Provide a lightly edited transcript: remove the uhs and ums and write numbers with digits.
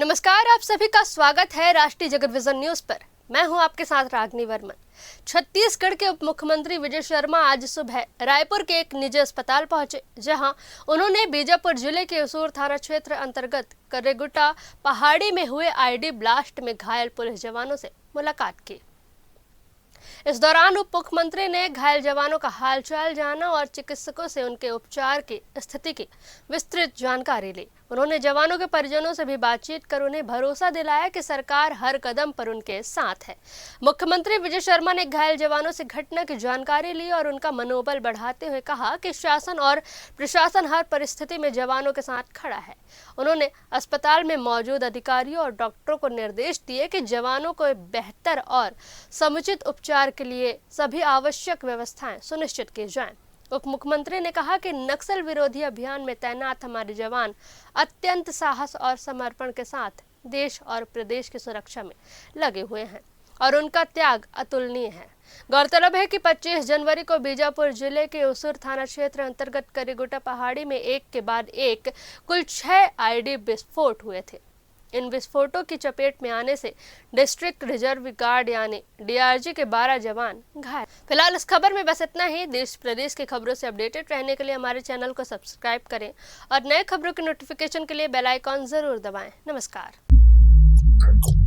नमस्कार, आप सभी का स्वागत है राष्ट्रीय जगत विजन न्यूज पर। मैं हूं आपके साथ रागनी वर्मन। छत्तीसगढ़ के उप मुख्यमंत्री विजय शर्मा आज सुबह रायपुर के एक निजी अस्पताल पहुंचे, जहां उन्होंने बीजापुर जिले के उसूर थाना क्षेत्र अंतर्गत करेगुट्टा पहाड़ी में हुए आईडी ब्लास्ट में घायल पुलिस जवानों से मुलाकात की। इस दौरान उप मुख्यमंत्री ने घायल जवानों का हालचाल जाना और चिकित्सकों से उनके उपचार की स्थिति की विस्तृत जानकारी ली। उन्होंने जवानों के परिजनों से भी बातचीत कर उन्हें भरोसा दिलाया कि सरकार हर कदम पर उनके साथ है। मुख्यमंत्री विजय शर्मा ने घायल जवानों से घटना की जानकारी ली और उनका मनोबल बढ़ाते हुए कहा कि शासन और प्रशासन हर परिस्थिति में जवानों के साथ खड़ा है। उन्होंने अस्पताल में मौजूद अधिकारियों और डॉक्टरों को निर्देश दिए कि जवानों को बेहतर और समुचित उपचार के लिए सभी आवश्यक व्यवस्थाएं सुनिश्चित की जाएं। उप मुख्यमंत्री ने कहा कि नक्सल विरोधी अभियान में तैनात हमारे जवान अत्यंत साहस और समर्पण के साथ देश और प्रदेश की सुरक्षा में लगे हुए हैं और उनका त्याग अतुलनीय है। गौरतलब है कि 25 जनवरी को बीजापुर जिले के उसूर थाना क्षेत्र अंतर्गत करेगुट्टा पहाड़ी में एक के बाद एक कुल 6 आईडी विस्फोट हुए थे। इन विस्फोटों की चपेट में आने से डिस्ट्रिक्ट रिजर्व गार्ड यानी डीआरजी के 12 जवान घायल। फिलहाल इस खबर में बस इतना ही। देश प्रदेश की खबरों से अपडेटेड रहने के लिए हमारे चैनल को सब्सक्राइब करें और नए खबरों की नोटिफिकेशन के लिए बेल आइकॉन जरूर दबाएं। नमस्कार।